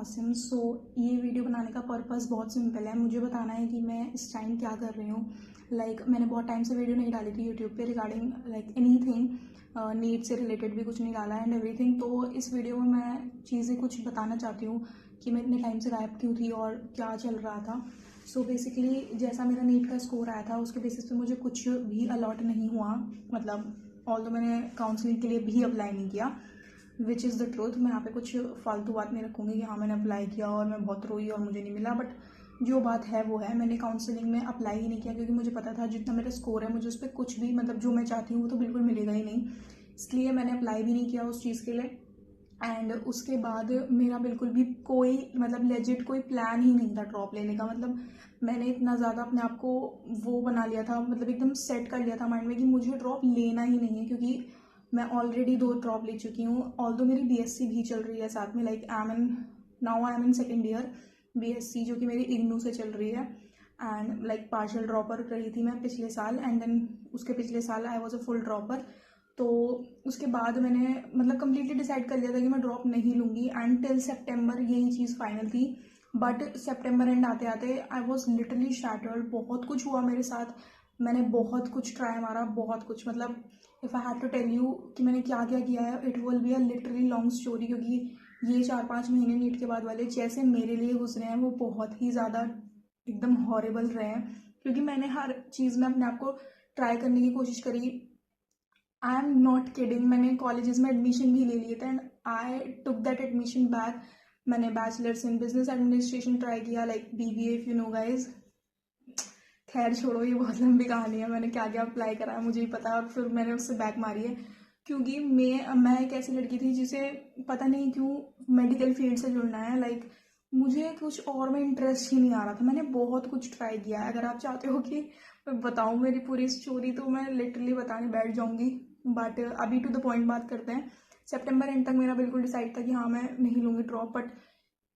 आसिम। ये वीडियो बनाने का पर्पस बहुत सिंपल है। मुझे बताना है कि मैं इस टाइम क्या कर रही हूँ। मैंने बहुत टाइम से वीडियो नहीं डाली थी यूट्यूब पे रिगार्डिंग एनीथिंग नीट से रिलेटेड भी कुछ नहीं डाला एंड एवरीथिंग। तो इस वीडियो में मैं चीज़ें कुछ बताना चाहती हूँ कि मैं इतने टाइम से गायब क्यों थी और क्या चल रहा था। बेसिकली जैसा मेरा नीट का स्कोर आया था उसके बेसिस पे मुझे कुछ भी अलॉट नहीं हुआ। ऑल्दो मैंने काउंसलिंग के लिए भी अप्लाई नहीं किया, विच इज़ द ट्रूथ। मैं यहाँ पे कुछ फालतू बात नहीं रखूँगी कि हाँ मैंने अप्लाई किया और मैं बहुत रोई और मुझे नहीं मिला, बट जो बात है वो है, मैंने काउंसलिंग में अप्लाई ही नहीं किया क्योंकि मुझे पता था जितना मेरा स्कोर है मुझे उस पर कुछ भी जो मैं चाहती हूँ वो तो बिल्कुल मिलेगा ही नहीं। इसलिए मैंने अप्लाई भी नहीं किया उस चीज़ के लिए। एंड उसके बाद मेरा बिल्कुल भी कोई लेजिट कोई प्लान ही नहीं था ड्रॉप लेने का। मैंने इतना ज़्यादा अपने आप को वो बना लिया था, एकदम सेट कर लिया था माइंड में कि मुझे ड्रॉप लेना ही नहीं है, क्योंकि मैं ऑलरेडी 2 ड्रॉप ले चुकी हूँ। ऑल्दो मेरी बीएससी भी चल रही है साथ में, I am in second year BSc, जो कि मेरी इग्नू से चल रही है। एंड पार्शियल ड्रॉपर रही थी मैं पिछले साल, एंड देन उसके पिछले साल I was a full dropper. तो उसके बाद मैंने कम्प्लीटली डिसाइड कर लिया था कि मैं ड्रॉप नहीं लूँगी, एंड टिल सेप्टेम्बर यही चीज़ फाइनल थी। बट सेप्टेम्बर एंड आते आते आई वॉज लिटरली शैटर्ड। बहुत कुछ हुआ मेरे साथ, मैंने बहुत कुछ ट्राई मारा, बहुत कुछ if I have to tell you कि मैंने क्या क्या किया है, it will be a literally long story. क्योंकि ये 4-5 महीने नीट के बाद वाले जैसे मेरे लिए गुजरे हैं वो बहुत ही ज़्यादा एकदम हॉरेबल रहे हैं, क्योंकि मैंने हर चीज़ में अपने आप को ट्राई करने की कोशिश करी। आई एम नॉट किडिंग, मैंने कॉलेजेस में एडमिशन भी ले लिए थे and I took that admission back. मैंने bachelors in business administration try किया, BBA if you know guys. खैर छोड़ो, ये बहुत लंबी कहानी है, मैंने क्या क्या अप्लाई करा है मुझे ही पता है, और फिर मैंने उससे बैक मारी है। क्योंकि मैं एक ऐसी लड़की थी जिसे पता नहीं क्यों मेडिकल फील्ड से जुड़ना है। मुझे कुछ और में इंटरेस्ट ही नहीं आ रहा था। मैंने बहुत कुछ ट्राई किया है। अगर आप चाहते हो कि मैं बताऊँ मेरी पूरी स्टोरी तो मैं लिटरली बताने बैठ जाऊँगी, बट अभी टू द पॉइंट बात करते हैं। सितंबर एंड तक मेरा बिल्कुल डिसाइड था कि हाँ मैं नहीं लूँगी ड्रॉप, बट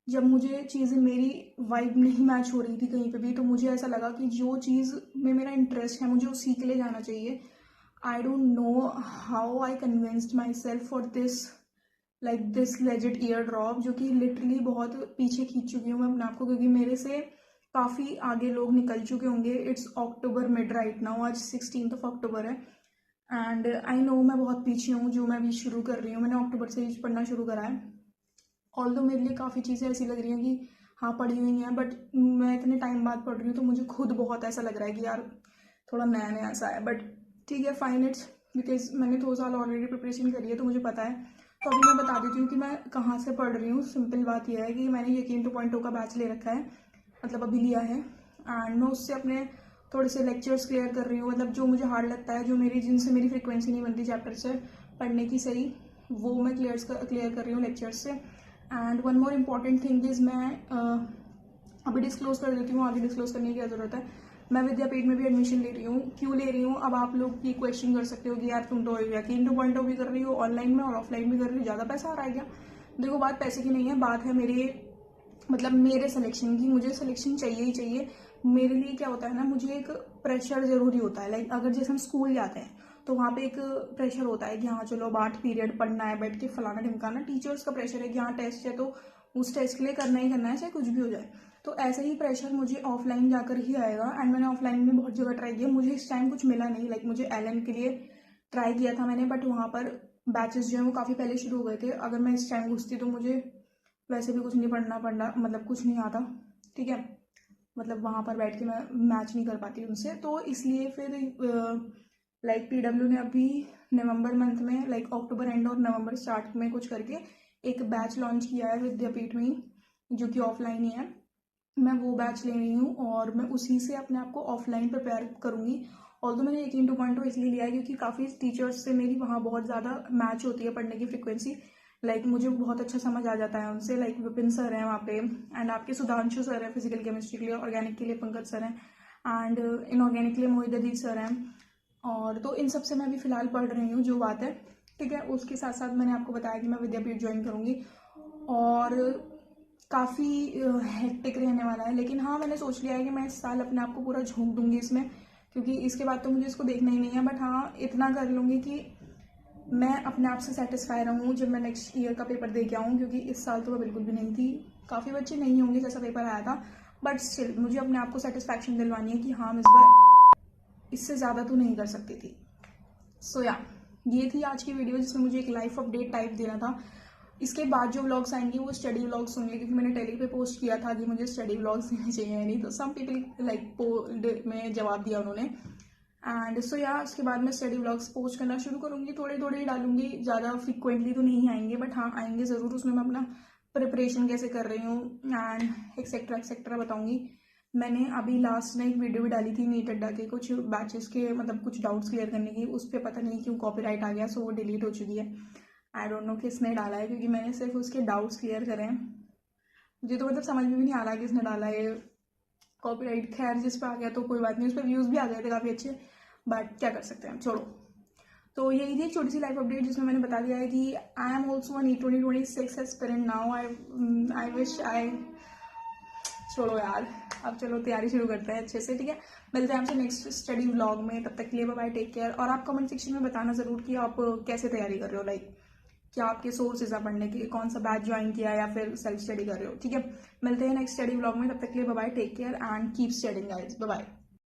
जब मुझे चीज़ें मेरी वाइब नहीं मैच हो रही थी कहीं पे भी, तो मुझे ऐसा लगा कि जो चीज़ में मेरा इंटरेस्ट है मुझे उसी के लिए जाना चाहिए। I don't know how I convinced my self for this legit year drop, जो कि लिटरली बहुत पीछे खींच चुकी हूँ मैं अपने आप को, क्योंकि मेरे से काफ़ी आगे लोग निकल चुके होंगे। It's October mid right now, आज 16 अक्टूबर है, एंड आई नो मैं बहुत पीछे हूँ। जो मैं अभी शुरू कर रही हूँ, मैंने अक्टूबर से ही पढ़ना शुरू करा है। ऑल्दो मेरे लिए काफ़ी चीज़ें ऐसी लग रही हैं कि हाँ पढ़ी हुई हैं, बट मैं इतने टाइम बाद पढ़ रही हूँ तो मुझे खुद बहुत ऐसा लग रहा है कि यार थोड़ा नया नया सा है। बट ठीक है, फाइन, इट्स बिकॉज मैंने 2 साल ऑलरेडी प्रिपरेशन करी है तो मुझे पता है। तो अभी मैं बता देती हूँ कि मैं कहाँ से पढ़ रही हूँ। सिंपल बात यह है कि मैंने यकीन 2.0 का बैच ले रखा है, अभी लिया है, एंड मैं उससे अपने थोड़े से लेक्चर्स क्लियर कर रही हूँ। जो मुझे हार्ड लगता है, जिनसे मेरी फ्रिक्वेंसी नहीं बनती चैप्टर से पढ़ने की सही, वो मैं क्लियर कर रही हूँ लेक्चर्स से। And one more important thing is मैं अभी डिस्क्लोज कर देती हूँ, आगे डिस्क्लोज करने की क्या ज़रूरत है। मैं विद्यापीठ में भी एडमिशन ले रही हूँ। क्यों ले रही हूँ, अब आप लोग ये क्वेश्चन कर सकते हो कि यार तुम तो यकीन 2.0 भी कर रही हो, ऑनलाइन में और ऑफलाइन भी कर रही हो, ज़्यादा पैसा आ रहा है क्या? देखो, बात पैसे की नहीं है, बात है मेरे सिलेक्शन की। मुझे सिलेक्शन चाहिए ही चाहिए। मेरे लिए क्या होता है ना, मुझे एक प्रेशर ज़रूरी होता है। अगर जैसे हम स्कूल जाते हैं तो वहाँ पे एक प्रेशर होता है कि हाँ चलो अब 8 पीरियड पढ़ना है, बैठ के फलाना ढिमकाना। टीचर्स का प्रेशर है कि हाँ टेस्ट है तो उस टेस्ट के लिए करना ही करना है, चाहे कुछ भी हो जाए। तो ऐसा ही प्रेशर मुझे ऑफलाइन जाकर ही आएगा, एंड मैंने ऑफलाइन में बहुत जगह ट्राई किया, मुझे इस टाइम कुछ मिला नहीं। मुझे एलएन के लिए ट्राई किया था मैंने, बट वहाँ पर बैचेस जो है वो काफ़ी पहले शुरू हो गए थे। अगर मैं इस टाइम घुसती तो मुझे वैसे भी कुछ नहीं पढ़ना कुछ नहीं आता, ठीक है। वहाँ पर बैठ के मैं मैच नहीं कर पाती उनसे, तो इसलिए फिर पीडब्ल्यू ने अभी नवंबर मंथ में अक्टूबर एंड और नवंबर स्टार्ट में कुछ करके एक बैच लॉन्च किया है विद्यापीठ में ही, जो कि ऑफलाइन ही है। मैं वो बैच ले रही हूँ और मैं उसी से अपने आप को ऑफलाइन प्रिपेयर करूँगी। ऑल्दो मैंने यकीन 2.0 इसलिए लिया है क्योंकि काफ़ी टीचर्स से मेरी वहाँ बहुत ज़्यादा मैच होती है पढ़ने की फ्रिक्वेंसी। मुझे बहुत अच्छा समझ आ जाता है उनसे। विपिन सर हैं वहाँ पे, एंड आपके सुधांशु सर हैं फिजिकल केमिस्ट्री के लिए, ऑर्गेनिक के लिए पंकज सर हैं, एंड इनऑर्गेनिक के लिए मोहित अजीत सर हैं। और तो इन सब से मैं अभी फ़िलहाल पढ़ रही हूँ, जो बात है, ठीक है। उसके साथ साथ मैंने आपको बताया कि मैं विद्यापीठ ज्वाइन करूँगी और काफ़ी हेक्टिक रहने वाला है। लेकिन हाँ, मैंने सोच लिया है कि मैं इस साल अपने आप को पूरा झोंक दूंगी इसमें, क्योंकि इसके बाद तो मुझे इसको देखना ही नहीं है। बट हाँ, इतना कर लूँगी कि मैं अपने आप से सेटिस्फाई रहूँ जब मैं नेक्स्ट ईयर का पेपर दे के आऊँ, क्योंकि इस साल तो मैं बिल्कुल भी नहीं थी। काफ़ी बच्चे नहीं होंगे जैसा पेपर आया था, बट स्टिल मुझे अपने आप को सेटिस्फैक्शन दिलवानी है कि हाँ मैं इस बार इससे ज़्यादा तो नहीं कर सकती थी। सो या ये थी आज की वीडियो जिसमें मुझे एक लाइफ अपडेट टाइप देना था। इसके बाद जो व्लॉग्स आएंगे वो स्टडी व्लॉग्स होंगे, क्योंकि मैंने टेली पे पोस्ट किया था कि मुझे स्टडी व्लॉग्स देने चाहिए या नहीं, तो सम पीपल लाइक पोल्ड में जवाब दिया उन्होंने। एंड सो या उसके बाद मैं स्टडी व्लॉग्स पोस्ट करना शुरू करूँगी, थोड़े थोड़े ही डालूंगी, ज़्यादा फ्रिक्वेंटली तो नहीं आएंगे, बट हाँ आएंगे ज़रूर। उसमें मैं अपना प्रिपरेशन कैसे कर रही हूँ एंड एक्सेट्रा बताऊँगी। मैंने अभी लास्ट में एक वीडियो भी डाली थी नीट अड्डा के कुछ बैचेस के, मतलब कुछ डाउट्स क्लियर करने की, उस पर पता नहीं क्यों कॉपीराइट आ गया, सो वो डिलीट हो चुकी है। आई डोंट नो किसने डाला है, क्योंकि मैंने सिर्फ उसके डाउट्स क्लियर करे हैं। मुझे तो मतलब समझ में भी नहीं आ रहा किसने डाला है कॉपीराइट। खैर जिस पे आ गया तो कोई बात नहीं, उस पर व्यूज़ भी आ गए थे काफ़ी अच्छे, बट क्या कर सकते हैं, छोड़ो। तो यही थी एक छोटी सी लाइफ अपडेट जिसमें मैंने बता दिया है कि I am also a NEET 2026 aspirant now. I wish I, छोड़ो यार, अब चलो तैयारी शुरू करते हैं अच्छे से, ठीक है। मिलते हैं आपसे नेक्स्ट स्टडी व्लॉग में, तब तक के लिए बाय बाय, टेक केयर। और आप कमेंट सेक्शन में बताना ज़रूर कि आप कैसे तैयारी कर रहे हो, लाइक क्या आपके सोर्सेज हैं पढ़ने के, कौन सा बैच ज्वाइन किया या फिर सेल्फ स्टडी कर रहे हो, ठीक है। मिलते हैं नेक्स्ट स्टडी व्लॉग में, तब तक के लिए bye bye, take care and keep studying guys, bye bye.